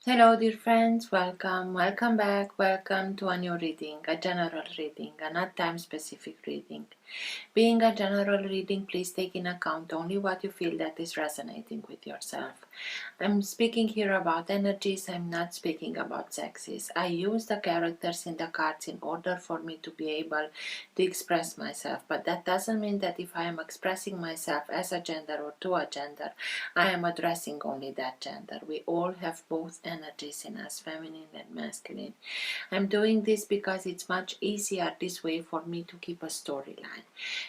Hello dear friends, welcome back, welcome to a new reading, a general reading, a not time specific reading. Being a general reading, please take in account only what you feel that is resonating with yourself. I'm speaking here about energies, I'm not speaking about sexes. I use the characters in the cards in order for me to be able to express myself, but that doesn't mean that if I am expressing myself as a gender or to a gender, I am addressing only that gender. We all have both energies in us, feminine and masculine. I'm doing this because it's much easier this way for me to keep a storyline.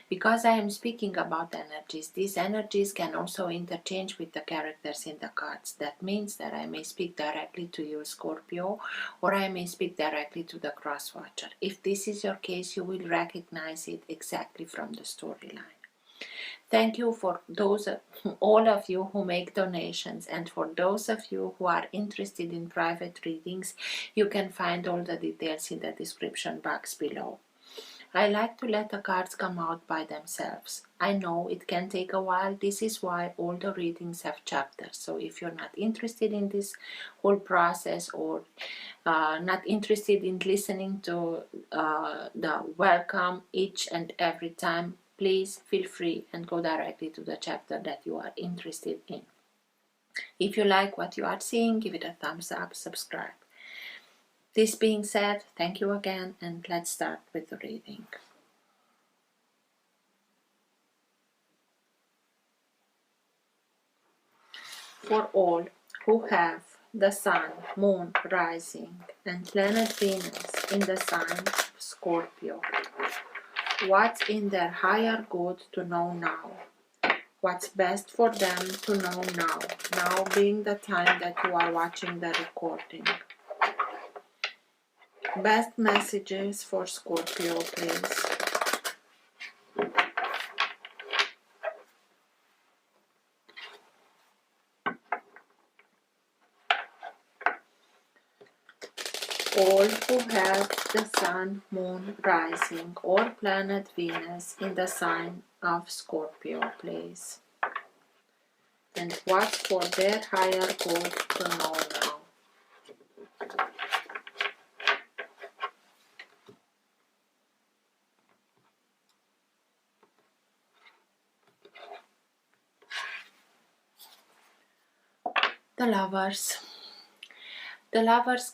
Because I am speaking about energies, these energies can also interchange with the characters in the cards. That means that I may speak directly to you, Scorpio, or I may speak directly to the cross watcher. If this is your case, you will recognize it exactly from the storyline. Thank you for all of you who make donations, and for those of you who are interested in private readings, you can find all the details in the description box below. I like to let the cards come out by themselves. I know it can take a while. This is why all the readings have chapters. So if you're not interested in this whole process, or not interested in listening to the welcome each and every time, please feel free and go directly to the chapter that you are interested in. If you like what you are seeing, give it a thumbs up, subscribe. This being said, thank you again, and let's start with the reading. For all who have the Sun, Moon, Rising, and planet Venus in the sign of Scorpio, what's in their higher good to know now? What's best for them to know now? Now being the time that you are watching the recording. Best messages for Scorpio, please. All who have the Sun, Moon, Rising, or planet Venus in the sign of Scorpio, please. And what's for their higher good to know now? The Lovers. The Lovers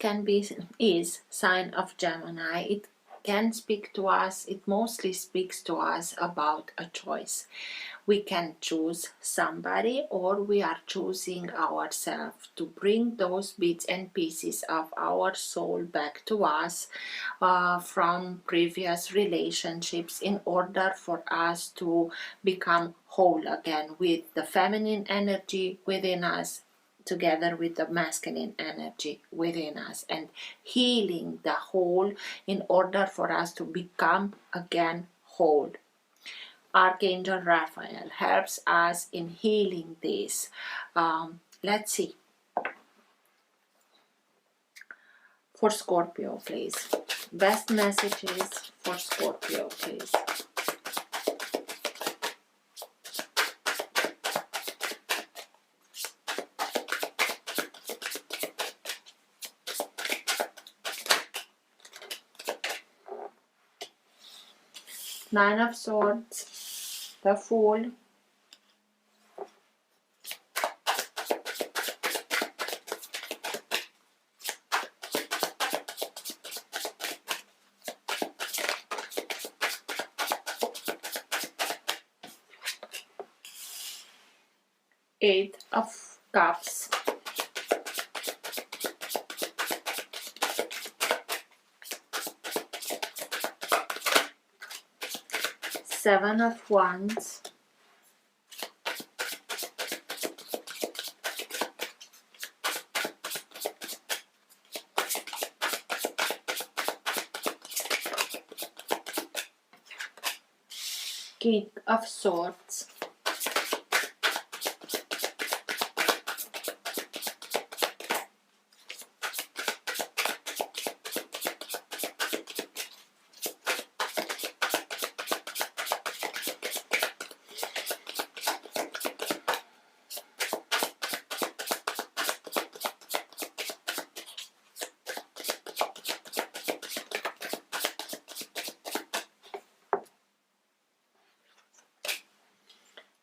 is sign of Gemini. It can speak to us, it mostly speaks to us about a choice. We can choose somebody, or we are choosing ourselves to bring those bits and pieces of our soul back to us from previous relationships in order for us to become whole again with the feminine energy within us, together with the masculine energy within us, and healing the whole in order for us to become again whole. Archangel Raphael helps us in healing this. Let's see. For Scorpio, please. Best messages for Scorpio, please. Nine of Swords, the Fool, Eight of Cups, Seven of Wands, King of Swords,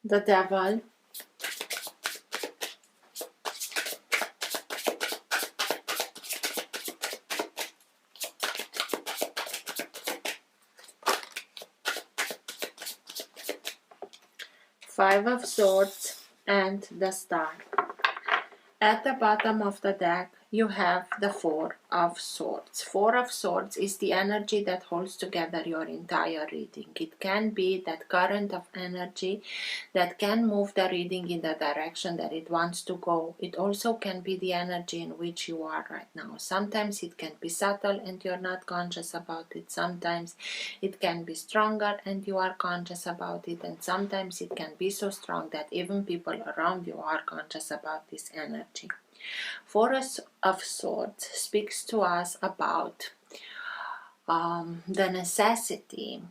the Devil, Five of Swords, and the Star. At the bottom of the deck, you have the Four of Swords. Four of Swords is the energy that holds together your entire reading. It can be that current of energy that can move the reading in the direction that it wants to go. It also can be the energy in which you are right now. Sometimes it can be subtle and you're not conscious about it. Sometimes it can be stronger and you are conscious about it. And sometimes it can be so strong that even people around you are conscious about this energy. Four of Swords speaks to us about the necessity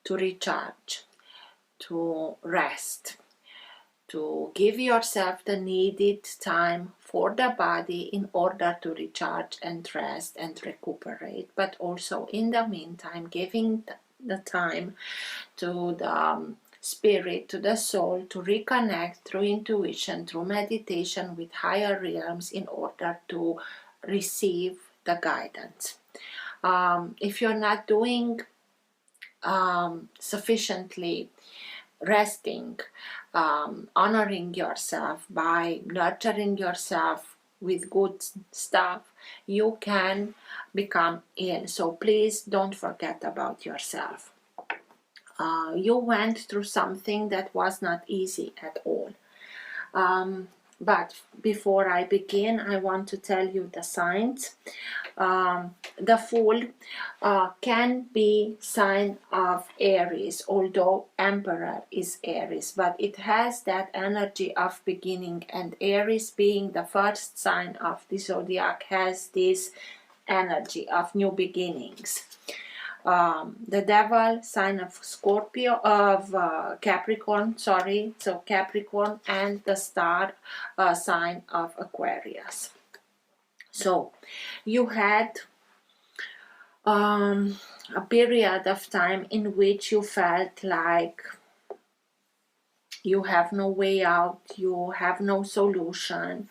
to recharge, to rest, to give yourself the needed time for the body in order to recharge and rest and recuperate, but also in the meantime giving the time to the spirit, to the soul, to reconnect through intuition, through meditation with higher realms in order to receive the guidance. If you're not doing sufficiently resting, honoring yourself by nurturing yourself with good stuff, you can become ill. So please don't forget about yourself. You went through something that was not easy at all. But before I begin, I want to tell you the signs. The Fool can be sign of Aries, although Emperor is Aries, but it has that energy of beginning, and Aries being the first sign of the zodiac has this energy of new beginnings. The Devil, sign of Scorpio, of Capricorn, sorry, so Capricorn, and the Star, sign of Aquarius. So you had a period of time in which you felt like you have no way out, you have no solution.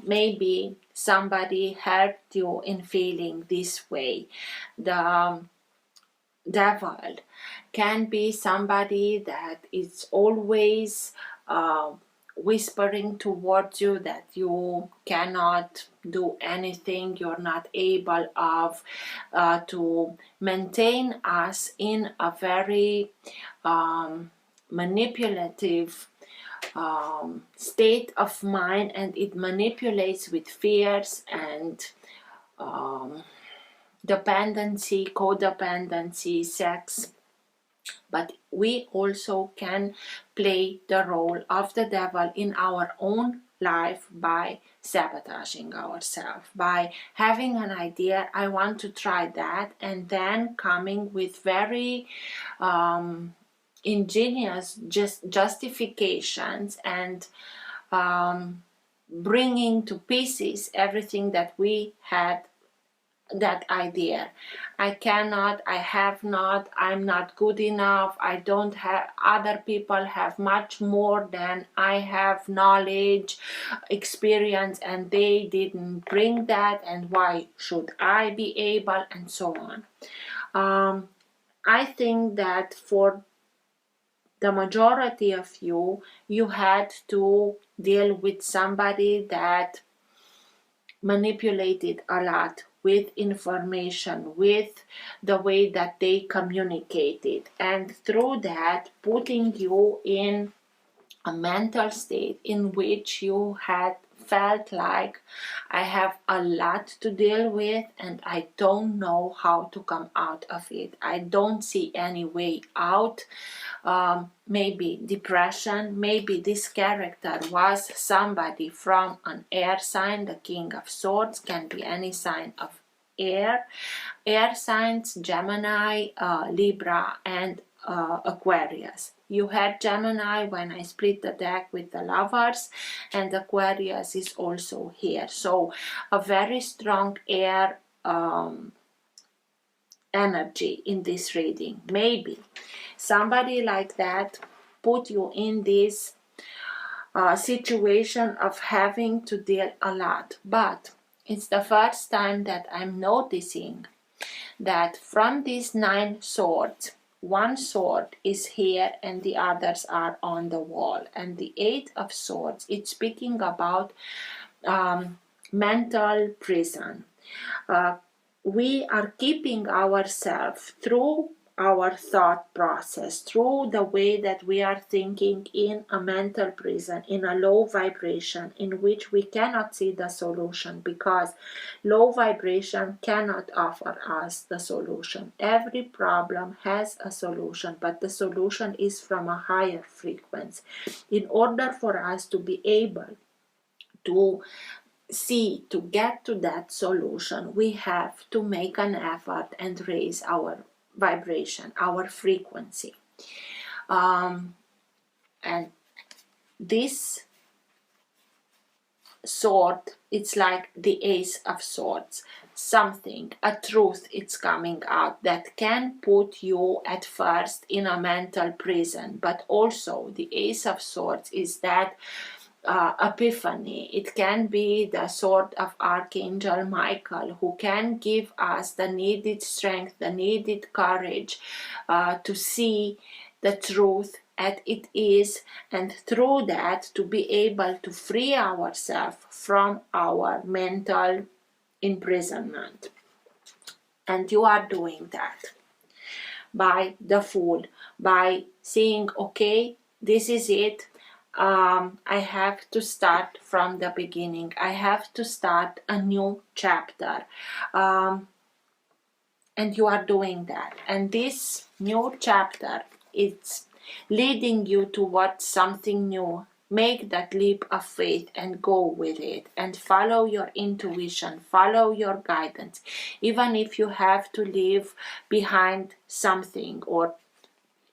Maybe somebody helped you in feeling this way. The Devil can be somebody that is always whispering towards you that you cannot do anything, you're not able of to maintain us in a very manipulative state of mind, and it manipulates with fears and dependency, codependency, sex. But we also can play the role of the devil in our own life by sabotaging ourselves, by having an idea, I want to try that, and then coming with very ingenious justifications and bringing to pieces everything that we had that idea. I cannot, I have not, I'm not good enough, I don't have, other people have much more than I have knowledge, experience, and they didn't bring that, and why should I be able, and so on. I think that for the majority of you, you had to deal with somebody that manipulated a lot with information, with the way that they communicated, and through that putting you in a mental state in which you had felt like I have a lot to deal with and I don't know how to come out of it. I don't see any way out. Maybe depression, maybe this character was somebody from an air sign. The King of Swords can be any sign of air. Air signs, Gemini, Libra, and Aquarius. You had Gemini when I split the deck with the Lovers, and Aquarius is also here. So a very strong air energy in this reading. Maybe somebody like that put you in this situation of having to deal a lot. But it's the first time that I'm noticing that from these 9 swords, one sword is here and the others are on the wall. And the 8 of swords, it's speaking about mental prison. We are keeping ourselves through our thought process, through the way that we are thinking, in a mental prison, in a low vibration in which we cannot see the solution, because low vibration cannot offer us the solution. Every problem has a solution, but the solution is from a higher frequency. In order for us to be able to get to that solution, we have to make an effort and raise our vibration, our frequency. And this sword, it's like the Ace of Swords. Something, a truth, it's coming out that can put you at first in a mental prison. But also the Ace of Swords is that epiphany. It can be the sword of Archangel Michael, who can give us the needed strength, the needed courage to see the truth as it is, and through that to be able to free ourselves from our mental imprisonment. And you are doing that by the Fool, by saying, okay, this is it. I have to start from the beginning. I have to start a new chapter. And you are doing that. And this new chapter, it's leading you towards something new. Make that leap of faith and go with it, and follow your intuition, follow your guidance. Even if you have to leave behind something, or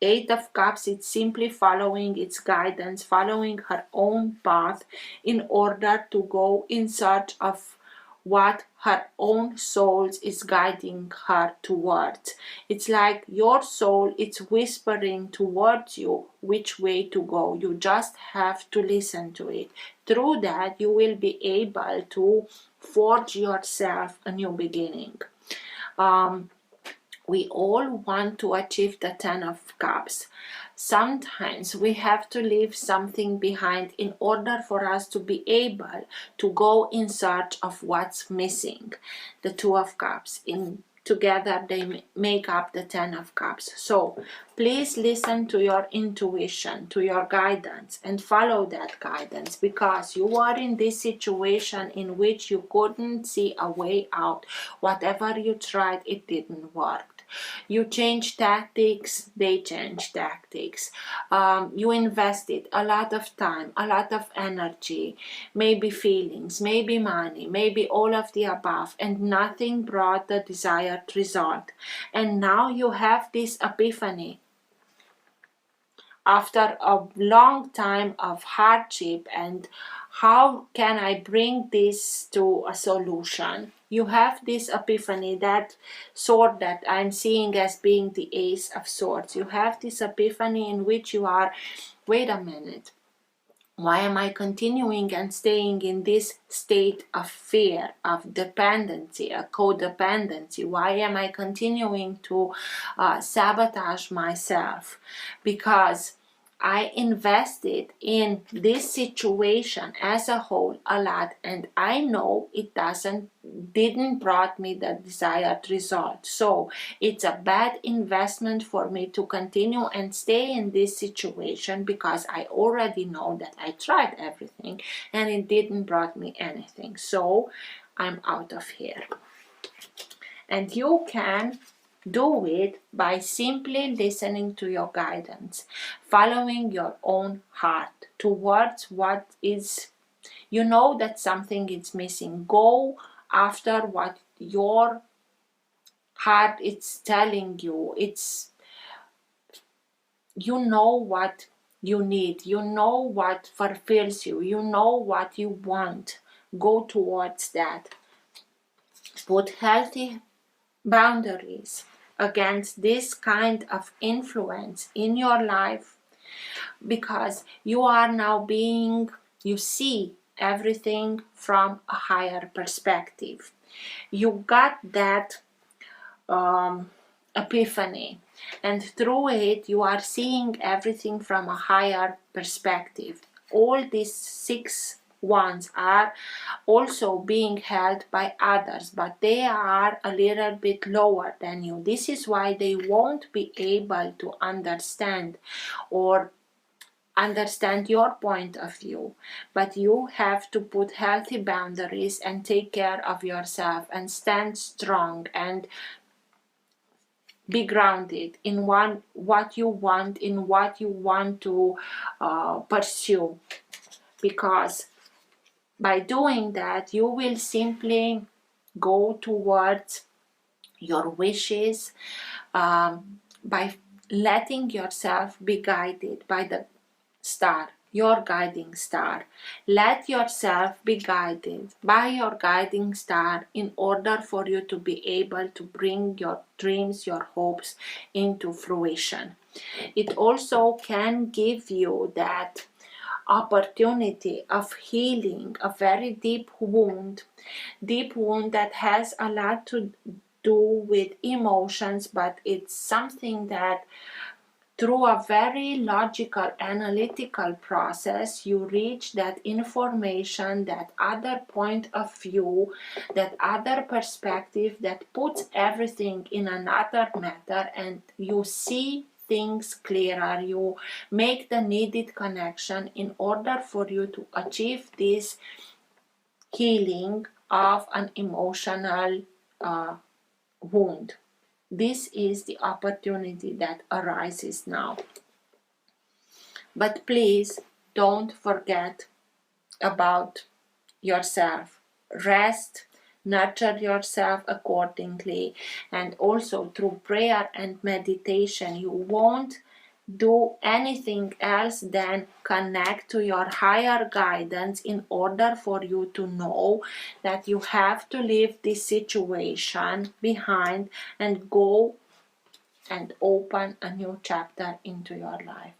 8 of Cups, it's simply following its guidance, following her own path in order to go in search of what her own soul is guiding her towards. It's like your soul, it's whispering towards you which way to go. You just have to listen to it. Through that, you will be able to forge yourself a new beginning. We all want to achieve the 10 of Cups. Sometimes we have to leave something behind in order for us to be able to go in search of what's missing. The 2 of Cups, together they make up the 10 of Cups. So please listen to your intuition, to your guidance, and follow that guidance, because you are in this situation in which you couldn't see a way out. Whatever you tried, it didn't work. You change tactics, they change tactics. You invested a lot of time, a lot of energy, maybe feelings, maybe money, maybe all of the above, and nothing brought the desired result. And now you have this epiphany. After a long time of hardship and how can I bring this to a solution? You have this epiphany, that sword that I'm seeing as being the Ace of Swords. You have this epiphany in which you are, wait a minute, why am I continuing and staying in this state of fear, of dependency, a codependency? Why am I continuing to sabotage myself? Because I invested in this situation as a whole a lot, and I know it didn't brought me the desired result. So it's a bad investment for me to continue and stay in this situation, because I already know that I tried everything and it didn't brought me anything. So I'm out of here. And you can do it by simply listening to your guidance, following your own heart towards what is, you know that something is missing. Go after what your heart is telling you. You know what you need, you know what fulfills you, you know what you want. Go towards that. Put healthy boundaries against this kind of influence in your life. because you are now you see everything from a higher perspective. You got that epiphany, and through it you are seeing everything from a higher perspective. All these 6 wands are also being held by others, but they are a little bit lower than you. This is why they won't be able to understand your point of view, but you have to put healthy boundaries and take care of yourself and stand strong and be grounded in what you want to pursue, because by doing that you will simply go towards your wishes, by letting yourself be guided by the star, your guiding star. Let yourself be guided by your guiding star in order for you to be able to bring your dreams, your hopes into fruition. It also can give you that opportunity of healing a very deep wound that has a lot to do with emotions, but it's something that through a very logical, analytical process, you reach that information, that other point of view, that other perspective that puts everything in another matter, and you see things clearer. You make the needed connection in order for you to achieve this healing of an emotional wound. This is the opportunity that arises now. But please don't forget about yourself. Rest, nurture yourself accordingly, and also through prayer and meditation, you won't do anything else than connect to your higher guidance in order for you to know that you have to leave this situation behind and go and open a new chapter into your life.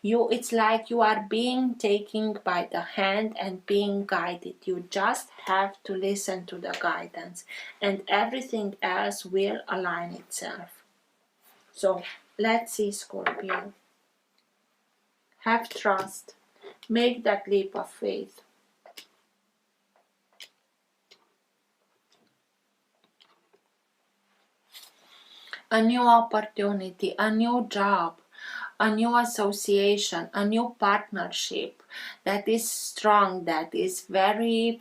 It's like you are being taken by the hand and being guided. You just have to listen to the guidance, and everything else will align itself. So let's see, Scorpio. Have trust. Make that leap of faith. A new opportunity, a new job, a new association, a new partnership that is strong, that is very,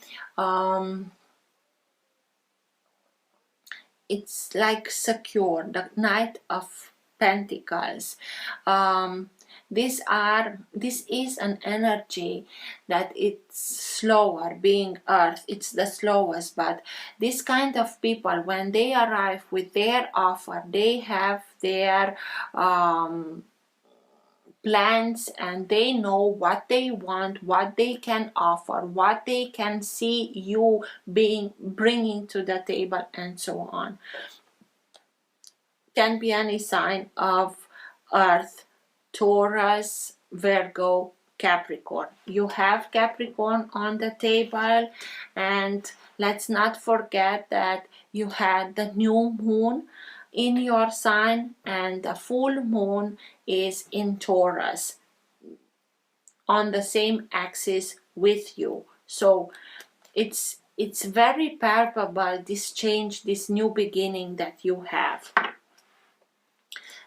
it's like secure, the Knight of Pentacles. This is an energy that it's slower, being earth, it's the slowest, but this kind of people, when they arrive with their offer, they have their plans, and they know what they want, what they can offer, what they can see you bringing to the table, and so on. Can be any sign of earth: Taurus, Virgo, Capricorn. You have Capricorn on the table, and let's not forget that you had the new moon in your sign, and the full moon is in Taurus on the same axis with you. So it's very palpable, this change, this new beginning that you have.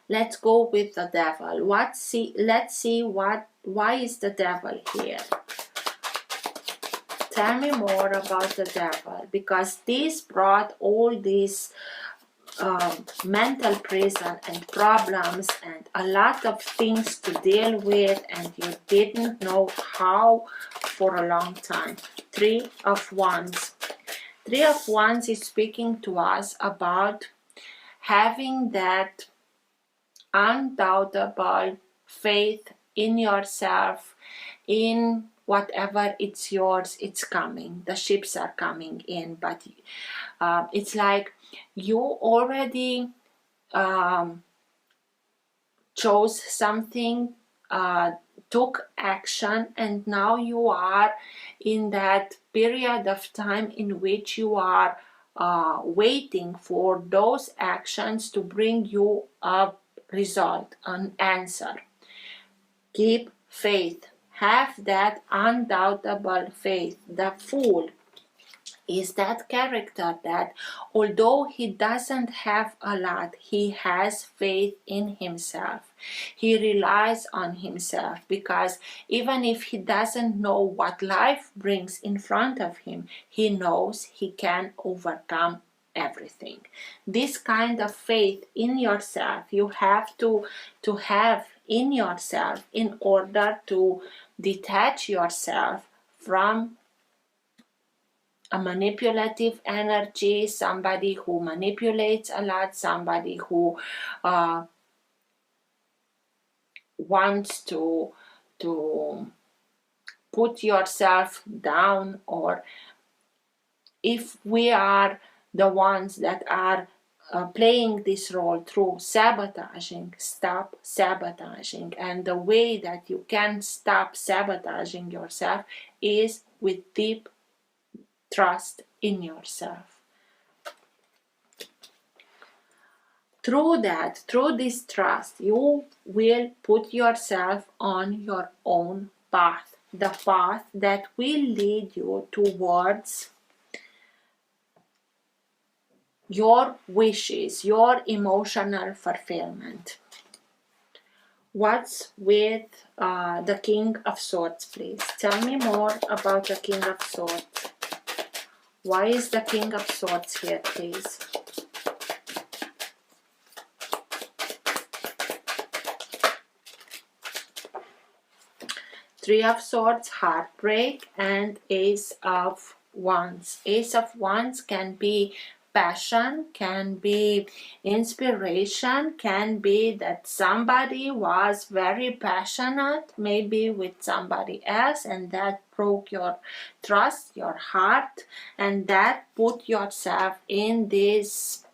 Let's go with the devil. Let's see why is the devil here? Tell me more about the devil, because this brought all these mental prison and problems and a lot of things to deal with, and you didn't know how for a long time. 3 of Wands. 3 of Wands is speaking to us about having that undoubtable faith in yourself, in whatever it's yours, it's coming. The ships are coming in, but it's like you already chose something took action, and now you are in that period of time in which you are waiting for those actions to bring you a result, an answer. Keep faith. Have that undoubtable faith. The fool is that character that, although he doesn't have a lot, he has faith in himself. He relies on himself, because even if he doesn't know what life brings in front of him, he knows he can overcome everything. This kind of faith in yourself you have to have in yourself in order to detach yourself from a manipulative energy, somebody who manipulates a lot, somebody who wants to put yourself down. Or if we are the ones that are playing this role through sabotaging, stop sabotaging. And the way that you can stop sabotaging yourself is with deep trust in yourself. Through this trust, you will put yourself on your own path, the path that will lead you towards your wishes, your emotional fulfillment. What's with the King of Swords, please? Tell me more about the King of Swords. Why is the King of Swords here, please? Three of Swords, heartbreak, and Ace of Wands. Ace of Wands can be passion, can be inspiration, can be that somebody was very passionate, maybe with somebody else, and that broke your trust, your heart, and that put yourself in this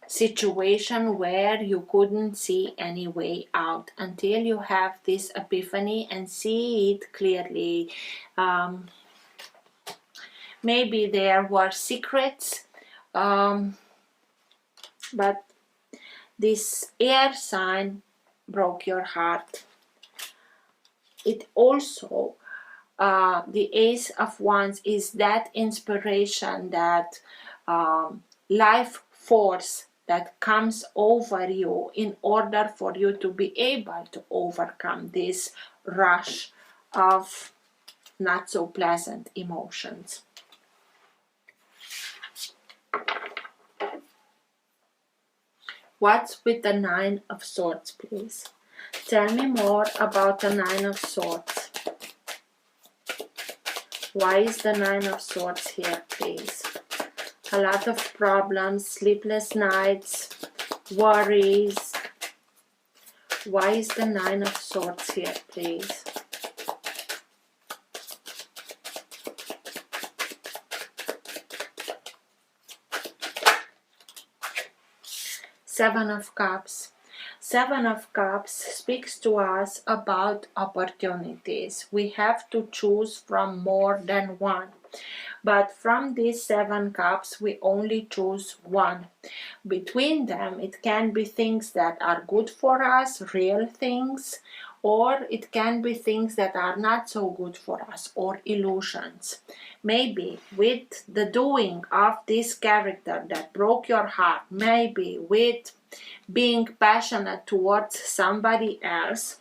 situation where you couldn't see any way out until you have this epiphany and see it clearly. Maybe there were secrets, but this air sign broke your heart. It also, the Ace of Wands is that inspiration, that life force that comes over you in order for you to be able to overcome this rush of not so pleasant emotions. What's with the Nine of Swords, please? Tell me more about the Nine of Swords. Why is the Nine of Swords here, please? A lot of problems, sleepless nights, worries. Why is the Nine of Swords here, please? Seven of Cups. Seven of Cups speaks to us about opportunities. We have to choose from more than one. But from these 7 cups, we only choose one. Between them, it can be things that are good for us, real things, or it can be things that are not so good for us, or illusions. Maybe with the doing of this character that broke your heart, maybe with being passionate towards somebody else,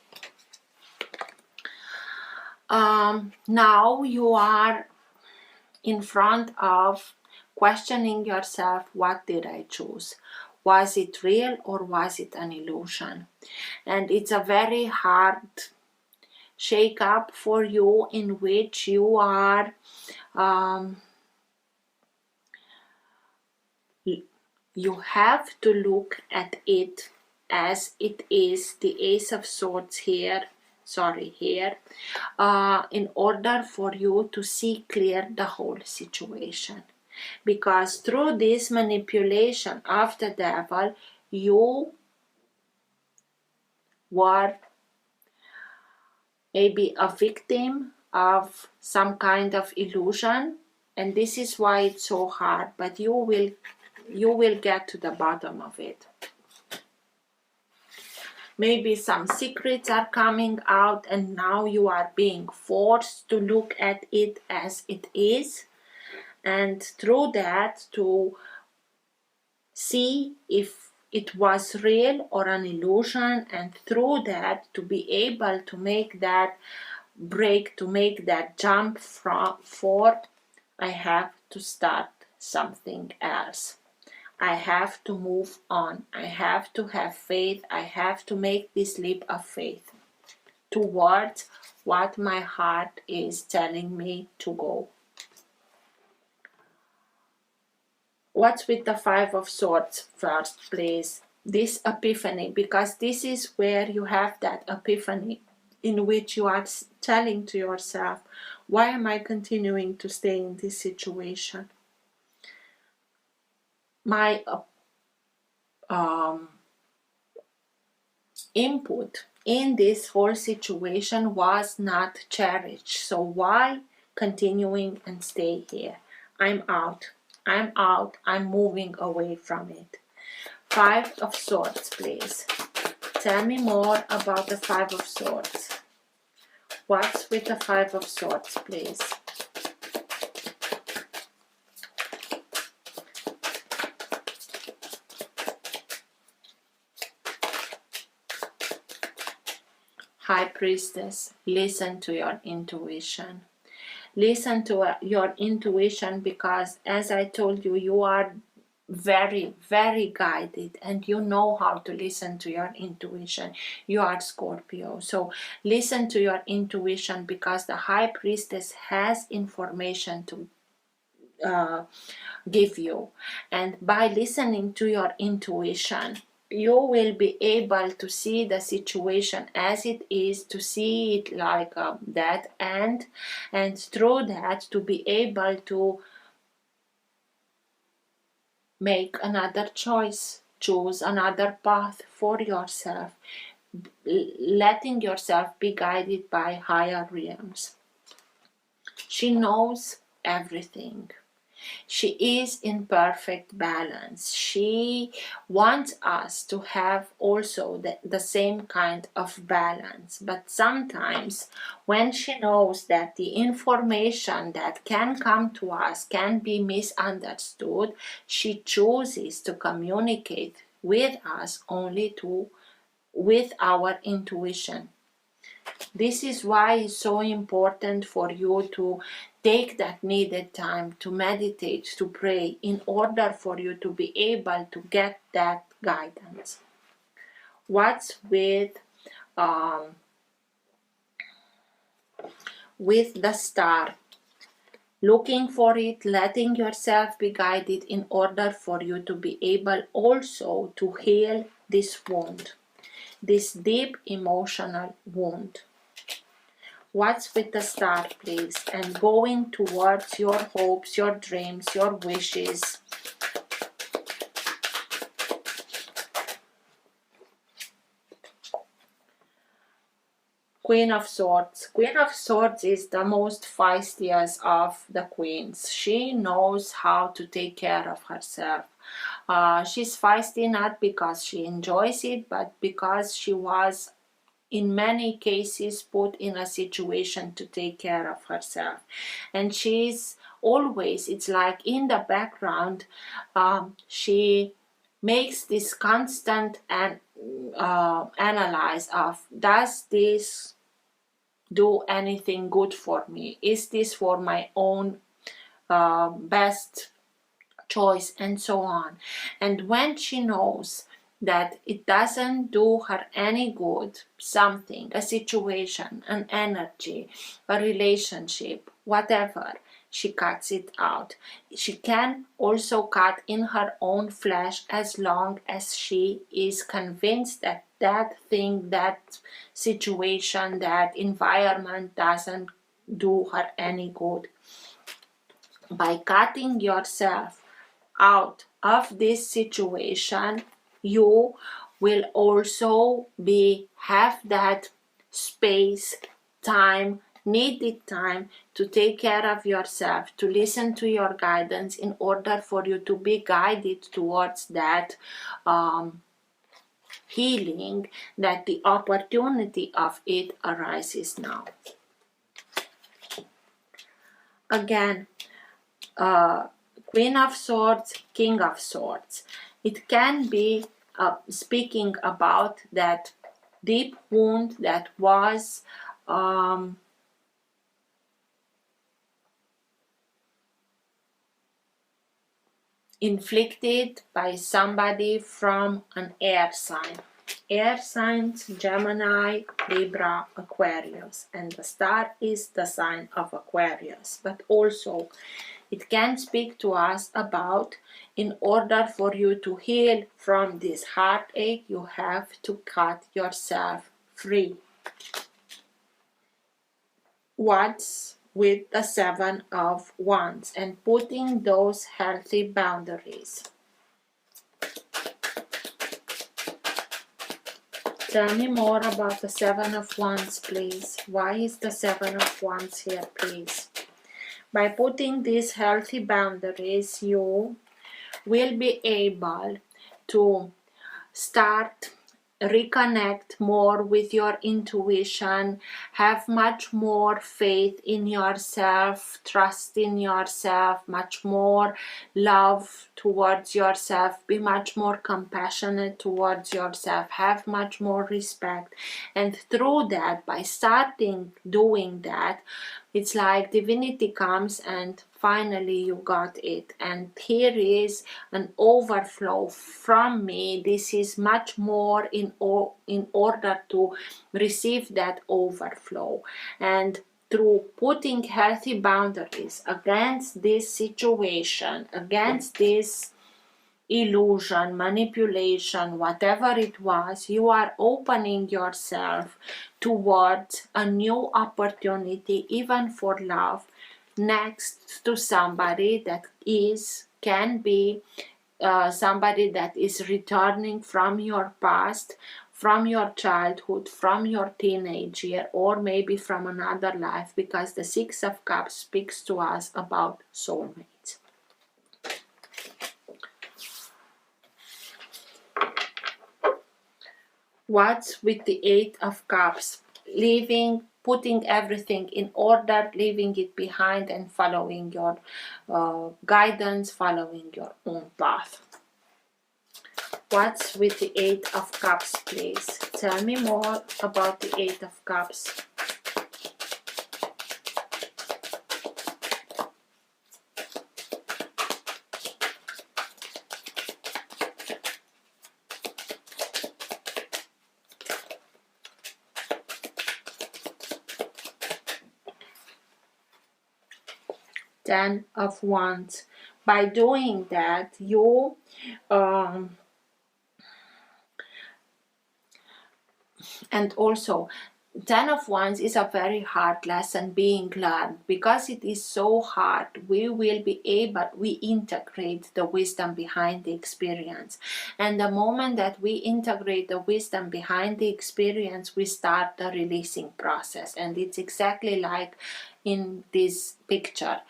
now you are in front of questioning yourself, what did I choose? Was it real or was it an illusion? And it's a very hard shake up for you, in which you are you have to look at it as it is, the Ace of Swords here, in order for you to see clear the whole situation. Because through this manipulation of the devil, you were maybe a victim of some kind of illusion, and this is why it's so hard, but you will get to the bottom of it. Maybe some secrets are coming out and now you are being forced to look at it as it is, and through that to see if it was real or an illusion, and through that to be able to make that break, to make that jump for I have to start something else. I have to move on. I have to have faith. I have to make this leap of faith towards what my heart is telling me to go. What's with the Five of Swords first, please? This epiphany, because this is where you have that epiphany in which you are telling to yourself, why am I continuing to stay in this situation? My input in this whole situation was not cherished. So why continuing and stay here? I'm out. I'm out. I'm moving away from it. Five of Swords, please. Tell me more about the Five of Swords. What's with the Five of Swords, please? High Priestess, listen to your intuition. Listen to your intuition, because as I told you, you are very, very guided and you know how to listen to your intuition. You are Scorpio. So listen to your intuition, because the High Priestess has information to give you. And by listening to your intuition, you will be able to see the situation as it is, to see it like a dead end, and through that to be able to make another choice, choose another path for yourself, letting yourself be guided by higher realms. She knows everything. She is in perfect balance. She wants us to have also the same kind of balance. But sometimes when she knows that the information that can come to us can be misunderstood, she chooses to communicate with us only with our intuition. This is why it's so important for you to take that needed time to meditate, to pray, in order for you to be able to get that guidance. What's with the Star? Looking for it, letting yourself be guided in order for you to be able also to heal this wound, this deep emotional wound. What's with the Star, please? And going towards your hopes, your dreams, your wishes. Queen of Swords. Queen of Swords is the most feistiest of the queens. She knows how to take care of herself. She's feisty not because she enjoys it, but because she was in many cases put in a situation to take care of herself. And she's always, it's like in the background, she makes this constant analyze of, does this do anything good for me? Is this for my own best choice, and so on. And when she knows that it doesn't do her any good, something, a situation, an energy, a relationship, whatever, she cuts it out. She can also cut in her own flesh as long as she is convinced that that thing, that situation, that environment doesn't do her any good. By cutting yourself out of this situation, you will also have that space time, needed time to take care of yourself, to listen to your guidance in order for you to be guided towards that healing, that the opportunity of it arises now. Again, Queen of Swords, King of Swords. It can be speaking about that deep wound that was inflicted by somebody from an air sign. Air signs, Gemini, Libra, Aquarius, and the star is the sign of Aquarius. But also it can speak to us about, in order for you to heal from this heartache, you have to cut yourself free. What's with the Seven of Wands and putting those healthy boundaries? Tell me more about the Seven of Wands, please. Why is the Seven of Wands here, please? By putting these healthy boundaries, you will be able to start reconnect more with your intuition, have much more faith in yourself, trust in yourself, much more love towards yourself, be much more compassionate towards yourself, have much more respect. And through that, by starting doing that, it's like divinity comes and finally you got it. And here is an overflow from me. This is much more in order to receive that overflow. And through putting healthy boundaries against this situation, against this illusion, manipulation, whatever it was, you are opening yourself towards a new opportunity, even for love, next to somebody that can be somebody that is returning from your past, from your childhood, from your teenage year, or maybe from another life, because the Six of Cups speaks to us about soulmates. What's with the Eight of Cups? Leaving, putting everything in order, leaving it behind and following your guidance, following your own path. What's with the Eight of Cups, please? Tell me more about the Eight of Cups. Ten of Wands. By doing that, you and also Ten of Wands is a very hard lesson being learned. Because it is so hard, we integrate the wisdom behind the experience. And the moment that we integrate the wisdom behind the experience, we start the releasing process. And it's exactly like in this picture.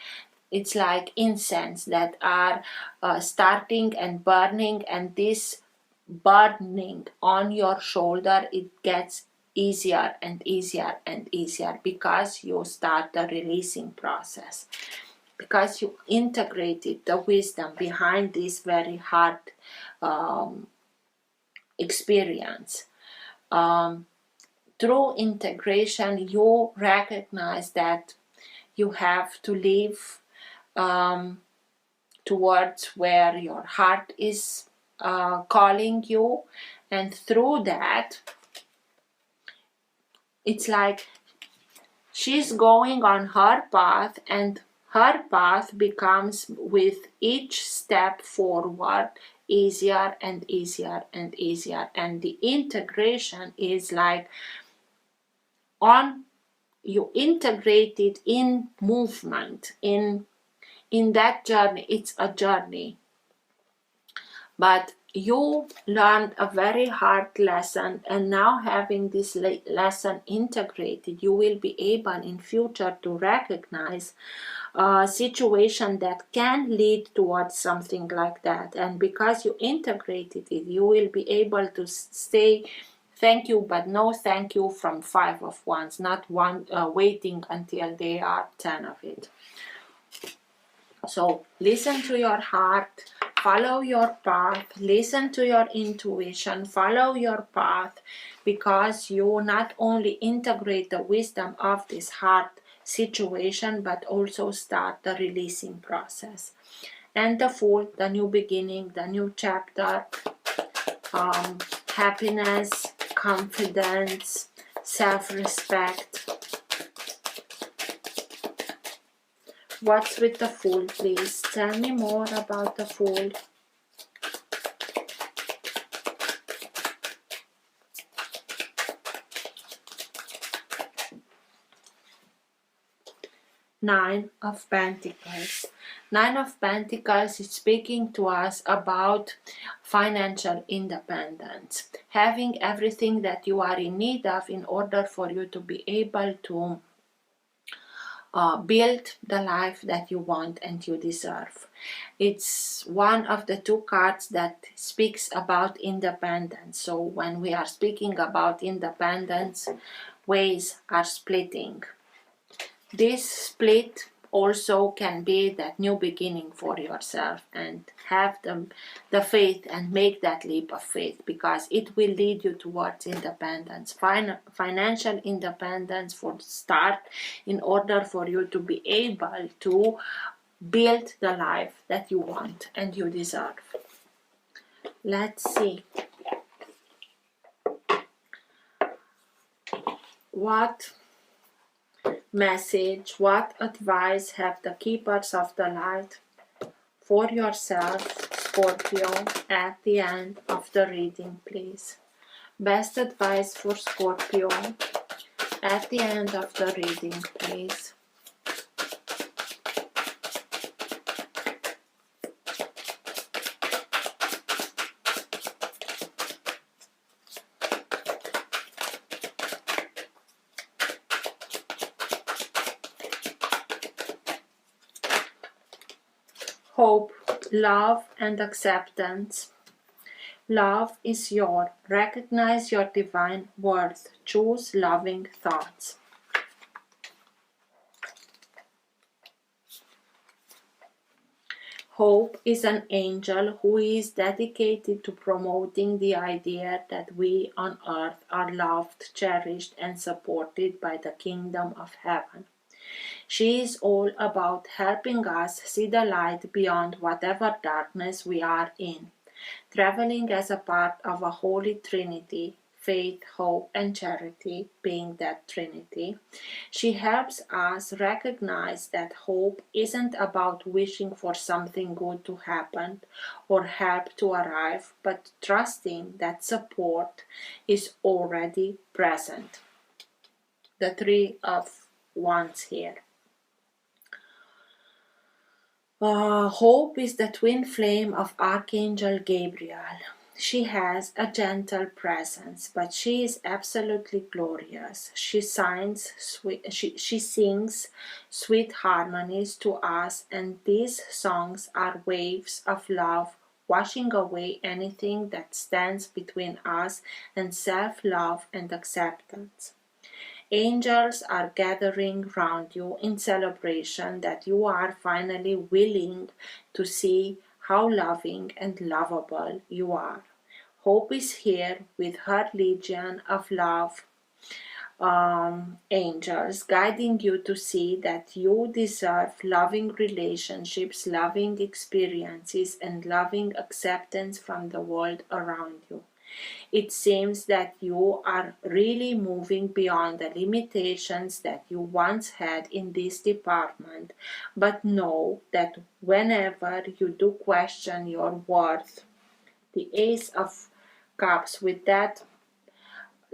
It's like incense that are starting and burning, and this burning on your shoulder, it gets easier and easier and easier because you start the releasing process, because you integrated the wisdom behind this very hard experience. Through integration, you recognize that you have to live towards where your heart is calling you, and through that, it's like she's going on her path, and her path becomes, with each step forward, easier and easier and easier. And the integration is like you integrate it in movement, in that journey. It's a journey, but you learned a very hard lesson, and now having this lesson integrated, you will be able in future to recognize a situation that can lead towards something like that. And because you integrated it, you will be able to say thank you but no thank you from 5 of Wands, not one waiting until they are 10 of it. So listen to your heart, follow your path, listen to your intuition, follow your path, because you not only integrate the wisdom of this hard situation, but also start the releasing process. And the Fool, the new beginning, the new chapter, happiness, confidence, self-respect. What's with the Fool, please? Tell me more about the Fool. Nine of Pentacles. Nine of Pentacles is speaking to us about financial independence. Having everything that you are in need of in order for you to be able to build the life that you want and you deserve. It's one of the two cards that speaks about independence. So when we are speaking about independence, ways are splitting. This split also can be that new beginning for yourself, and have the faith and make that leap of faith, because it will lead you towards independence, financial independence for start, in order for you to be able to build the life that you want and you deserve. Let's see what message, what advice have the keepers of the light for yourself, Scorpio, at the end of the reading, please. Best advice for Scorpio at the end of the reading, please. Hope, love, and acceptance. Love is your. Recognize your divine worth. Choose loving thoughts. Hope is an angel who is dedicated to promoting the idea that we on earth are loved, cherished, and supported by the kingdom of heaven. She is all about helping us see the light beyond whatever darkness we are in, traveling as a part of a holy trinity, faith, hope, and charity being that trinity. She helps us recognize that hope isn't about wishing for something good to happen or help to arrive, but trusting that support is already present. The Three of Wands here. Hope is the twin flame of Archangel Gabriel. She has a gentle presence, but she is absolutely glorious. She sings sweet harmonies to us, and these songs are waves of love, washing away anything that stands between us and self-love and acceptance. Angels are gathering round you in celebration that you are finally willing to see how loving and lovable you are. Hope is here with her legion of love angels, guiding you to see that you deserve loving relationships, loving experiences, and loving acceptance from the world around you. It seems that you are really moving beyond the limitations that you once had in this department, but know that whenever you do question your worth, the Ace of Cups with that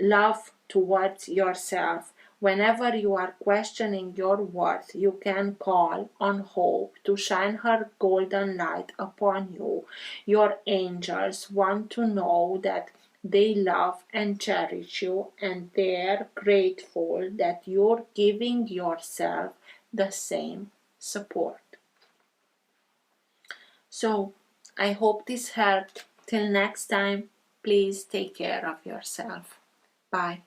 love towards yourself Whenever you are questioning your worth, you can call on hope to shine her golden light upon you. Your angels want to know that they love and cherish you, and they're grateful that you're giving yourself the same support. So, I hope this helped. Till next time, please take care of yourself. Bye.